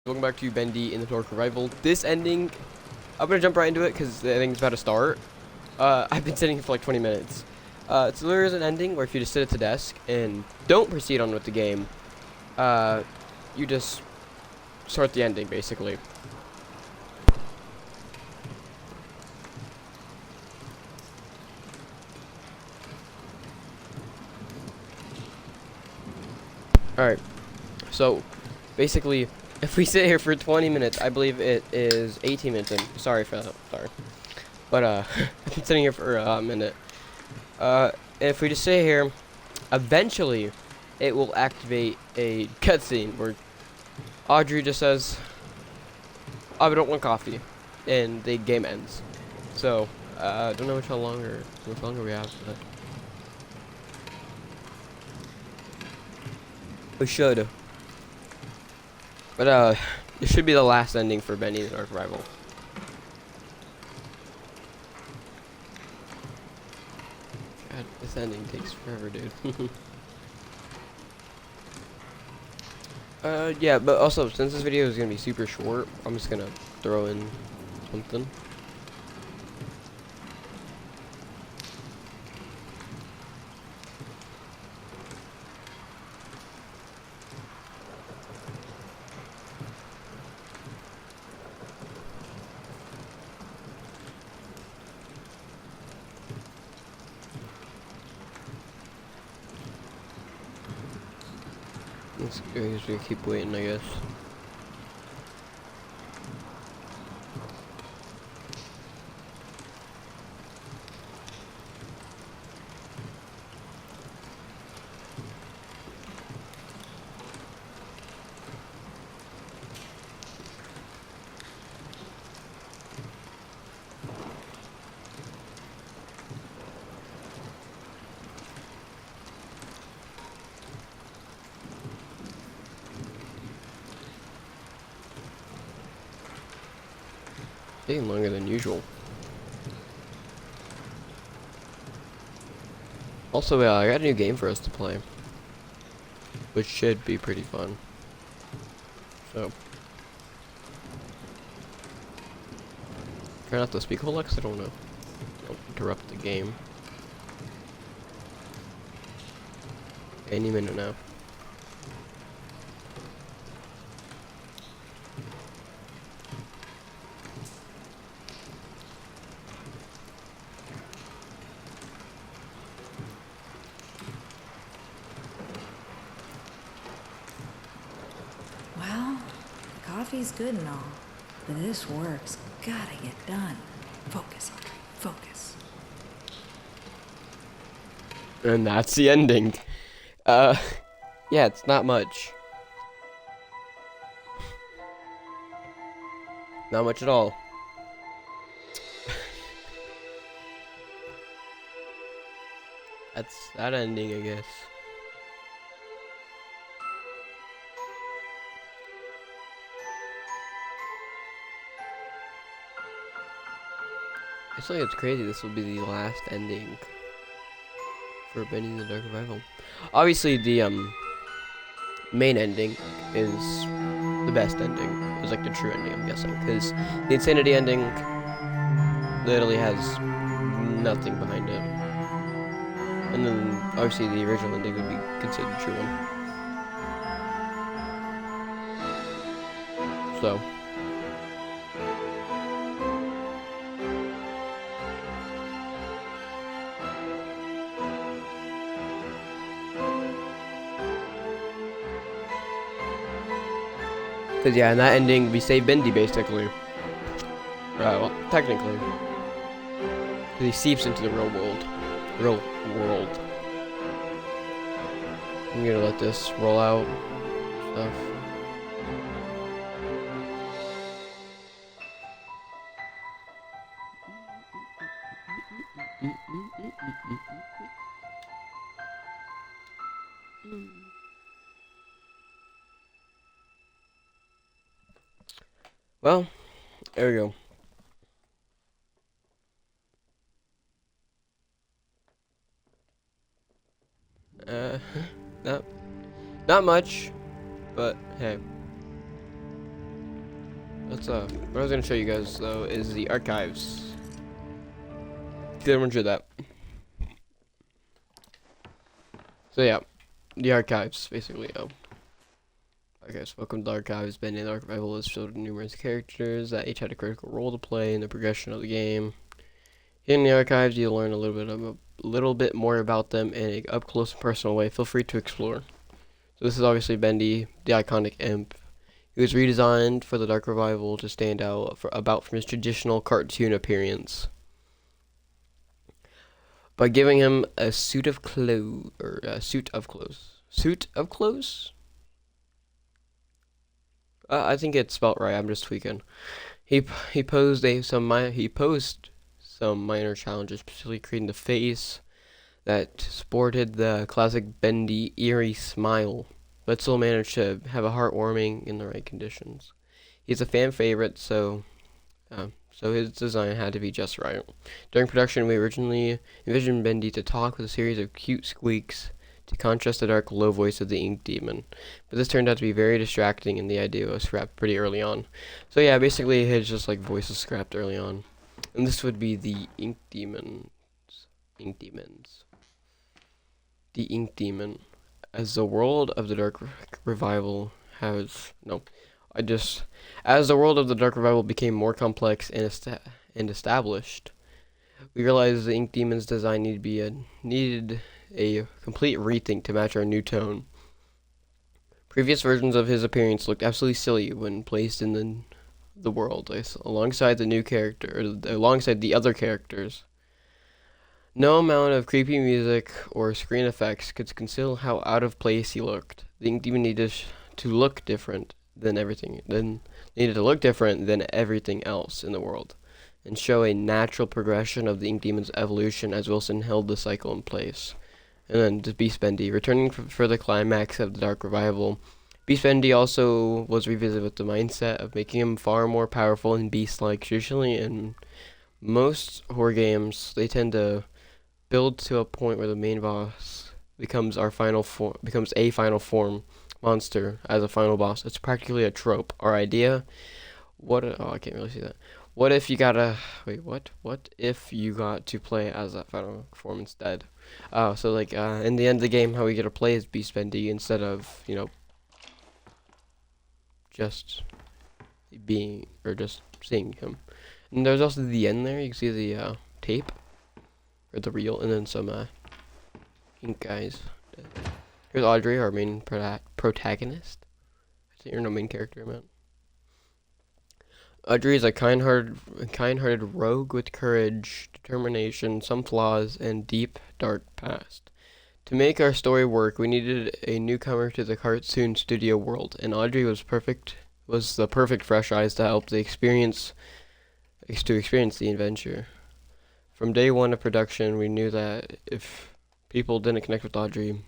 Welcome back to Bendy in the Lurker Rival. This ending, I'm gonna jump right into it because the ending's about to start. I've been sitting here for like 20 minutes. So there is an ending where if you just sit at the desk and don't proceed on with the game, you just start the ending basically. Alright, so basically, if we sit here for 20 minutes, I believe it is 18 minutes in. Sorry for that, sorry. But, I've been sitting here for a minute. If we just sit here, eventually, it will activate a cutscene where Audrey just says, I don't want coffee, and the game ends. So, I don't know how much longer we have, but we should. But, it should be the last ending for Bendy the Dark Rival. God, this ending takes forever, dude. Yeah, but also, since this video is gonna be super short, I'm just gonna throw in something. I guess we keep waiting, I guess. Taking longer than usual. Also, I got a new game for us to play, which should be pretty fun. So, try not to speak a whole lot, 'cause I don't know. Don't interrupt the game. Any minute now. Coffee's good and all, but this work's gotta get done. Focus, Audrey, focus. And that's the ending. Yeah, it's not much. Not much at all. That's that ending, I guess. I feel like it's crazy this will be the last ending for Bendy the Dark Rival. Obviously, the main ending is the best ending. It's like the true ending, I'm guessing, because the Insanity ending literally has nothing behind it. And then, obviously, the original ending would be considered the true one. So. Cause yeah, in that ending we save Bendy basically. Well, technically, cause he seeps into the real world. I'm gonna let this roll out. Stuff. Well, there we go. Not much, but hey. Let's what I was gonna show you guys though is the archives. Did everyone show that? So yeah, the archives basically. Okay, so welcome to the archives. Bendy the Archival is filled with numerous characters that each had a critical role to play in the progression of the game. In the archives, you'll learn a little bit more about them in an up close and personal way. Feel free to explore. So this is obviously Bendy, the iconic imp. He was redesigned for the Dark Revival to stand out from his traditional cartoon appearance by giving him a suit of clothes. I think it's spelled right. I'm just tweaking. He posed some minor challenges, particularly creating the face that sported the classic Bendy eerie smile, but still managed to have a heartwarming in the right conditions. He's a fan favorite, so his design had to be just right. During production, we originally envisioned Bendy to talk with a series of cute squeaks to contrast the dark, low voice of the Ink Demon, but this turned out to be very distracting, and the idea was scrapped pretty early on. So yeah, basically his just like voice was scrapped early on, and this would be the Ink Demons. The Ink Demon. As the world of the Dark Revival has as the world of the Dark Revival became more complex and established, we realized the Ink Demon's design needed a complete rethink to match our new tone. Previous versions of his appearance looked absolutely silly when placed in the world alongside the other characters. No amount of creepy music or screen effects could conceal how out of place he looked. The Ink Demon needed to look different than everything else in the world, and show a natural progression of the Ink Demon's evolution as Wilson held the cycle in place. And then to Beast Bendy, returning for the climax of the Dark Revival. Beast Bendy also was revisited with the mindset of making him far more powerful and beast-like. Traditionally, in most horror games, they tend to build to a point where the main boss becomes a final form monster as a final boss. It's practically a trope. Our idea, I can't really see that. What if you got to play as that final form instead? So like in the end of the game, how we get to play as Beast Bendy instead of just seeing him. And there's also the end there. You can see the tape or the reel, and then some ink guys. Here's Audrey, our main protagonist. I think you're no main character, man. Audrey is a kind-hearted rogue with courage, determination, some flaws, and deep, dark past. To make our story work, we needed a newcomer to the cartoon studio world, and Audrey was the perfect fresh eyes to help experience the adventure. From day one of production, we knew that if people didn't connect with Audrey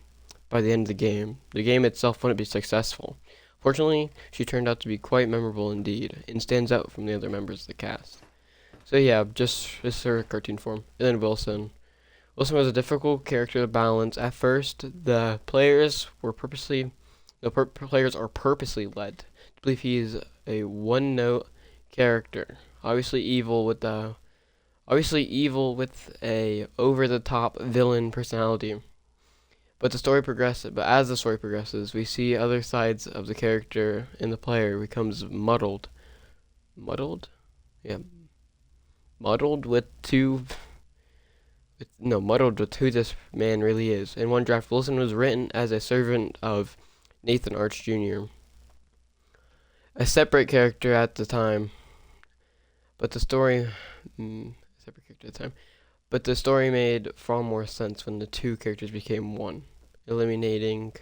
by the end of the game itself wouldn't be successful. Fortunately, she turned out to be quite memorable indeed, and stands out from the other members of the cast. So yeah, just her cartoon form. And then Wilson. Wilson was a difficult character to balance. At first, the players are purposely led to believe he's a one-note character, obviously evil with a over-the-top villain personality. But as the story progresses, we see other sides of the character, and the player becomes muddled with who this man really is. In one draft, Wilson was written as a servant of Nathan Arch Jr., a separate character at the time. But the story made far more sense when the two characters became one, eliminating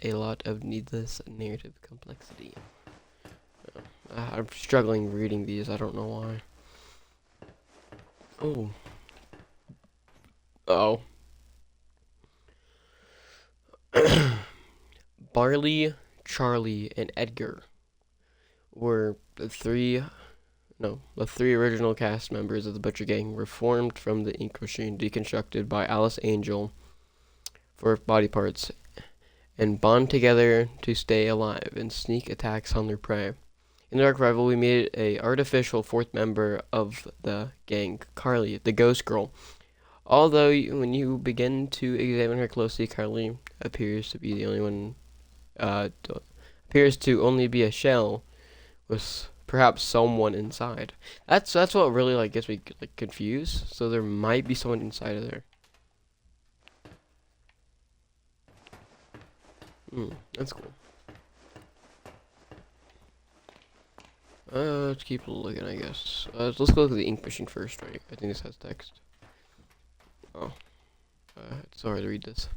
a lot of needless narrative complexity. I'm struggling reading these. I don't know why. Oh. Barley, Charlie, and Edgar were the three original cast members of the Butcher Gang, were formed from the ink machine deconstructed by Alice Angel for body parts, and bond together to stay alive and sneak attacks on their prey. In Dark Rival, we meet a artificial fourth member of the gang, Carly, the ghost girl. Although, when you begin to examine her closely, Carly appears to be the only one, appears to only be a shell with perhaps someone inside. That's what really like gets me like confused. So there might be someone inside of there. That's cool. Let's keep looking, I guess. Let's go look at the ink machine first, right? I think this has text. Oh. It's so hard to read this.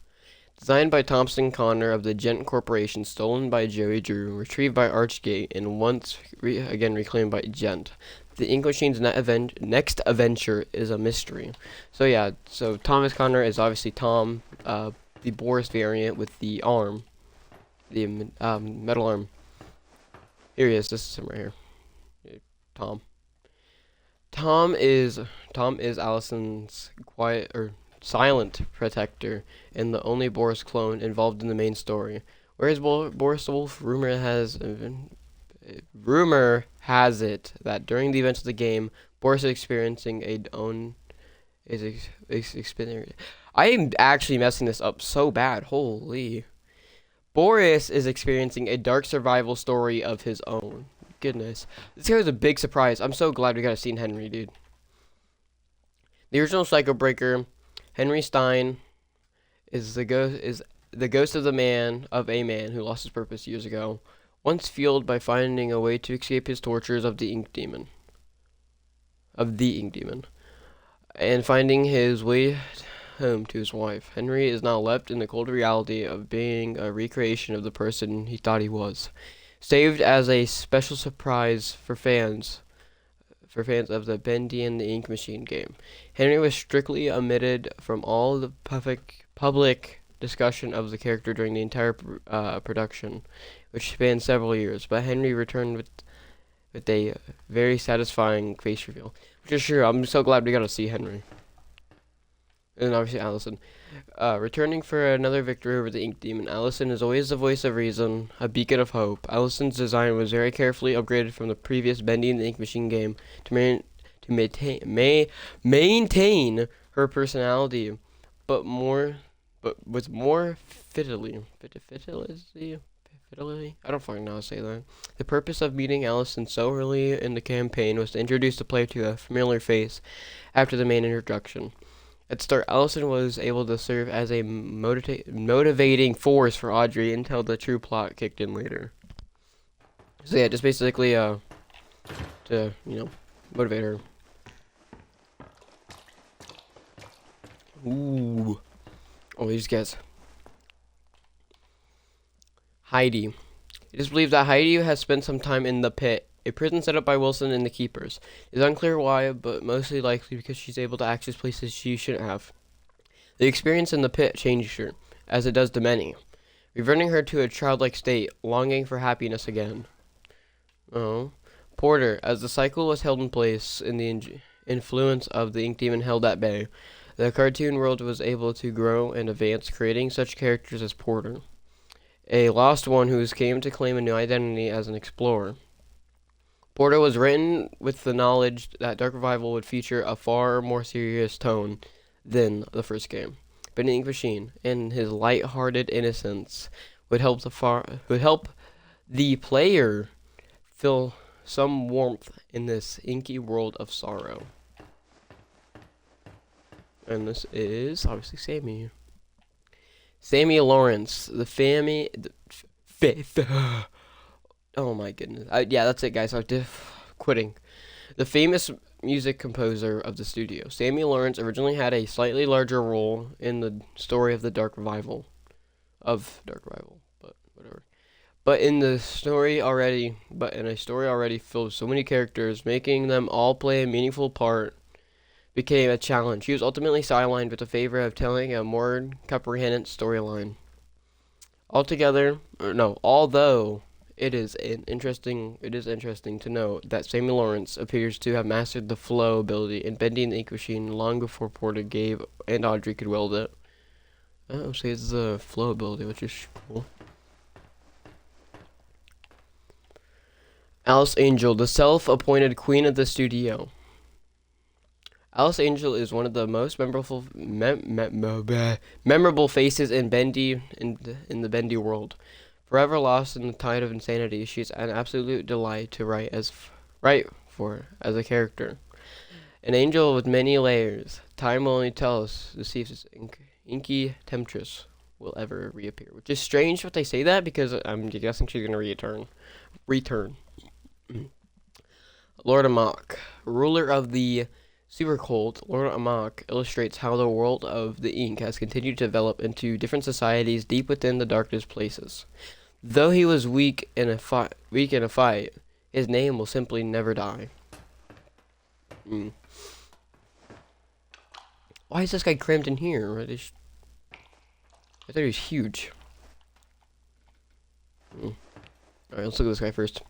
Designed by Thompson Connor of the Gent Corporation, stolen by Joey Drew, retrieved by Archgate, and once again reclaimed by Gent. The ink machine's next adventure is a mystery. So yeah, so Thomas Connor is obviously Tom, the Boris variant with the arm. The metal arm. Here he is, this is him right here. Tom. Tom is Allison's quiet or silent protector and the only Boris clone involved in the main story. Whereas Boris the Wolf, rumor has it that during the events of the game, Boris is experiencing I am actually messing this up so bad. Holy. Boris is experiencing a dark survival story of his own. Goodness. This here was a big surprise. I'm so glad we got to see Henry, dude. The original Psycho Breaker, Henry Stein, is the ghost of a man who lost his purpose years ago, once fueled by finding a way to escape his tortures of the ink demon. And finding his way home to his wife. Henry is now left in the cold reality of being a recreation of the person he thought he was. Saved as a special surprise for fans of the Bendy and the Ink Machine game. Henry was strictly omitted from all the public discussion of the character during the entire production, which spanned several years, but Henry returned with a very satisfying face reveal. Which is true, I'm so glad we got to see Henry. And obviously Allison. Returning for another victory over the Ink Demon, Allison is always the voice of reason, a beacon of hope. Allison's design was very carefully upgraded from the previous Bendy and the Ink Machine game to maintain her personality, but with more fidelity. I don't fucking know how to say that. The purpose of meeting Allison so early in the campaign was to introduce the player to a familiar face after the main introduction. At the start, Allison was able to serve as a motivating force for Audrey until the true plot kicked in later. So yeah, just basically to motivate her. Ooh, oh, these guys. Heidi. It is believed that Heidi has spent some time in the pit, a prison set up by Wilson and the Keepers. It is unclear why, but mostly likely because she's able to access places she shouldn't have. The experience in the pit changed her, as it does to many, reverting her to a childlike state, longing for happiness again. Oh. Porter, as the cycle was held in place in the influence of the Ink Demon held at bay, the cartoon world was able to grow and advance, creating such characters as Porter, a lost one who came to claim a new identity as an explorer. Porter was written with the knowledge that Dark Revival would feature a far more serious tone than the first game. Bendy Ink Machine, and his light-hearted innocence, would help the player feel some warmth in this inky world of sorrow. And this is obviously Sammy. Sammy Lawrence, oh my goodness. Yeah, that's it, guys. I'm quitting. The famous music composer of the studio. Sammy Lawrence originally had a slightly larger role in the story of the Dark Revival. But whatever. But in a story already filled with so many characters, making them all play a meaningful part became a challenge. He was ultimately sidelined with the favor of telling a more comprehensive storyline. Although it is interesting to note that Sammy Lawrence appears to have mastered the flow ability in Bendy and the Ink Machine long before Porter, Gabe, and Audrey could wield it. Oh, so it's the flow ability, which is cool. Alice Angel, the self-appointed queen of the studio. Alice Angel is one of the most memorable faces in Bendy in the Bendy world. Forever lost in the tide of insanity, she's an absolute delight to write for as a character. An angel with many layers. Time will only tell us to see if this inky temptress will ever reappear. Which is strange that they say that, because I'm guessing she's gonna return. Lord Amach, ruler of the super cult. Lord Amach illustrates how the world of the ink has continued to develop into different societies deep within the darkest places. Though he was weak in a fight, his name will simply never die. Why is this guy crammed in here? I thought he was huge. Alright, let's look at this guy first.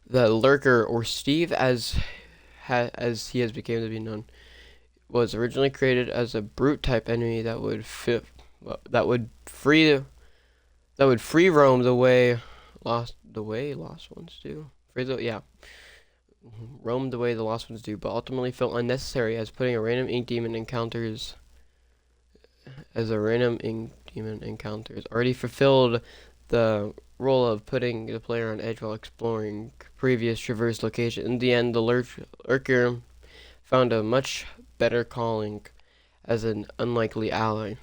The lurker, or Steve as he has become to be known, was originally created as a brute type enemy that would free roam the way lost ones do. Roam the way the lost ones do, but ultimately felt unnecessary as putting a random ink demon encounters already fulfilled the role of putting the player on edge while exploring previous traversed location. In the end, the lurker found a much better calling as an unlikely ally,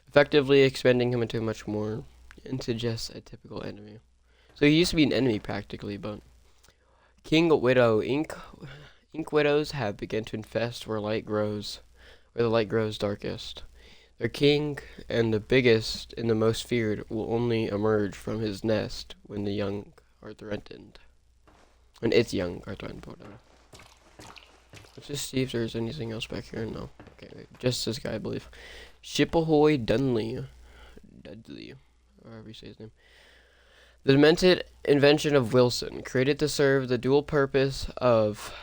effectively expanding him into just a typical enemy. So he used to be an enemy practically, but King Widow ink widows have begun to infest where the light grows darkest. Their king and the biggest and the most feared will only emerge from his nest when the young are threatened. When its young are threatened, whatever. Let's just see if there's anything else back here. No. Okay, wait, just this guy, I believe. Shiphoy Dunley. Or however you say his name. The demented invention of Wilson, created to serve the dual purpose of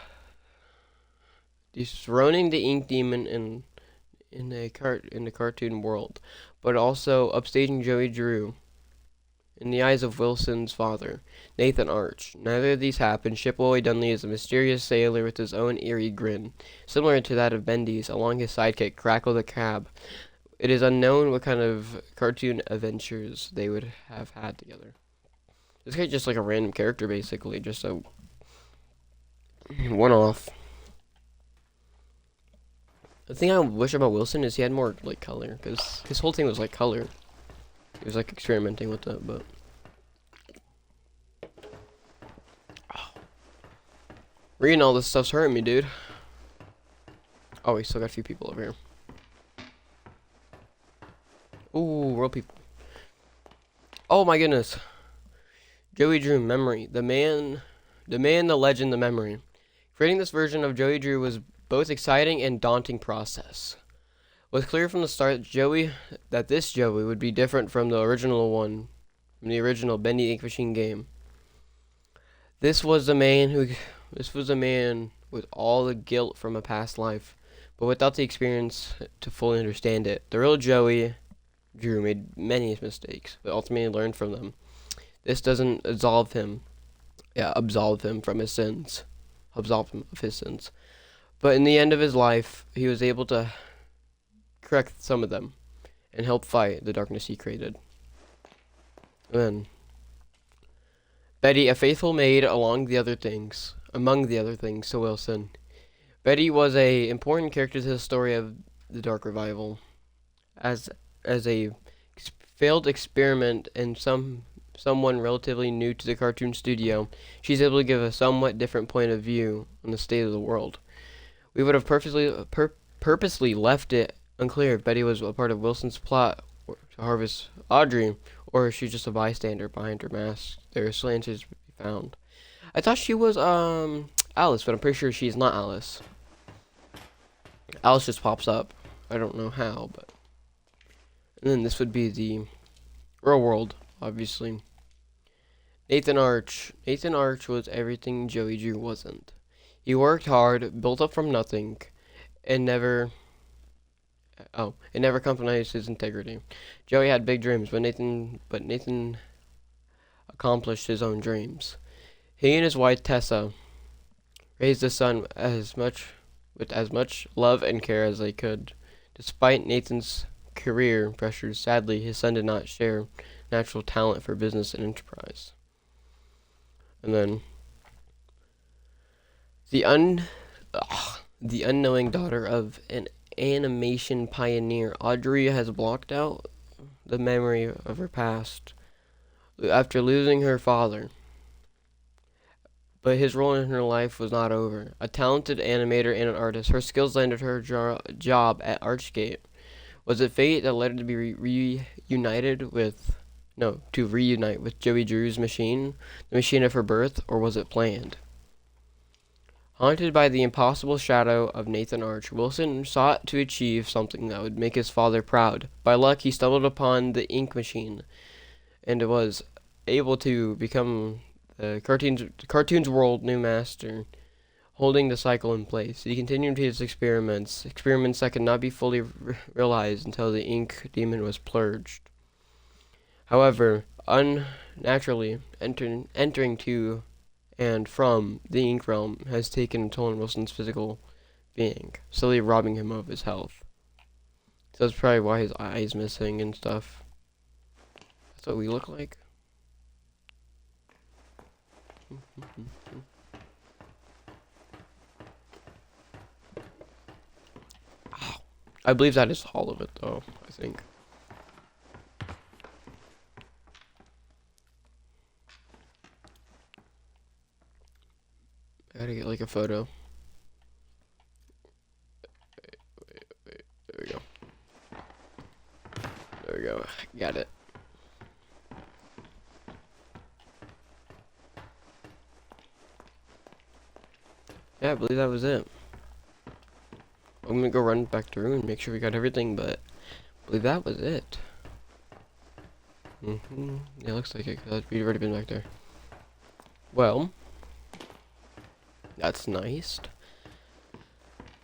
dethroning the ink demon in the cartoon world, but also upstaging Joey Drew in the eyes of Wilson's father, Nathan Arch. Neither of these happen. Shiphoy Dunley is a mysterious sailor with his own eerie grin, similar to that of Bendy's, along his sidekick, Crackle the Crab. It is unknown what kind of cartoon adventures they would have had together. This guy's just like a random character, basically, just a one-off. The thing I wish about Wilson is he had more, like, color, because his whole thing was, like, color. He was, like, experimenting with that, but... Oh. Reading all this stuff's hurting me, dude. Oh, we still got a few people over here. Ooh, real people. Oh, my goodness. Joey Drew, memory. The man, the legend, the memory. Creating this version of Joey Drew was both exciting and daunting process. It was clear from the start that this Joey would be different from the original Bendy Ink Machine game. This was a man with all the guilt from a past life, but without the experience to fully understand it. The real Joey Drew made many mistakes, but ultimately learned from them. This doesn't absolve him from his sins. Absolve him of his sins. But in the end of his life, he was able to correct some of them and help fight the darkness he created. And then Betty, a faithful maid among the other things to Wilson. Betty was a important character to the story of the Dark Revival. As a failed experiment and someone relatively new to the cartoon studio, she's able to give a somewhat different point of view on the state of the world. We would have purposely left it unclear if Betty was a part of Wilson's plot to harvest Audrey, or if she's just a bystander behind her mask. There are still answers to be found. I thought she was Alice, but I'm pretty sure she's not Alice. Alice just pops up. I don't know how, but... And then this would be the real world, obviously. Nathan Arch. Nathan Arch was everything Joey Drew wasn't. He worked hard, built up from nothing, and never compromised his integrity. Joey had big dreams, but Nathan accomplished his own dreams. He and his wife Tessa raised the son with as much love and care as they could. Despite Nathan's career pressures, sadly, his son did not share natural talent for business and enterprise. And then the unknowing daughter of an animation pioneer, Audrey has blocked out the memory of her past after losing her father. But his role in her life was not over. A talented animator and an artist, her skills landed her job at Archgate. Was it fate that led her to be reunite with Joey Drew's machine, the machine of her birth, or was it planned? Haunted by the impossible shadow of Nathan Arch, Wilson sought to achieve something that would make his father proud. By luck, he stumbled upon the ink machine, and was able to become the cartoon's world new master, holding the cycle in place. He continued his experiments that could not be fully realized until the ink demon was purged. However, unnaturally, entering to and from the ink realm has taken a toll on Wilson's physical being, slowly robbing him of his health. So that's probably why his eye's missing and stuff. That's what we look like. I believe that is all of it, though, I think. I gotta get, like, a photo. Wait. There we go. There we go. Got it. Yeah, I believe that was it. I'm gonna go run back through and make sure we got everything, but I believe that was it. Yeah, it looks like it, because we've already been back there. Well, that's nice.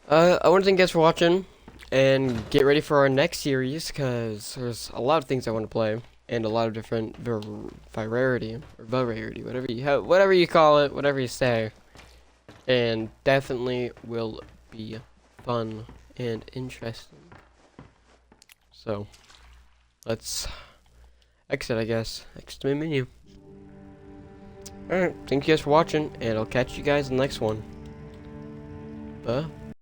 I want to thank you guys for watching, and get ready for our next series, because there's a lot of things I want to play, and a lot of different variety, whatever you call it, whatever you say. And definitely will be fun and interesting. So, let's exit, I guess. Exit my menu. Alright, thank you guys for watching, and I'll catch you guys in the next one. Bye.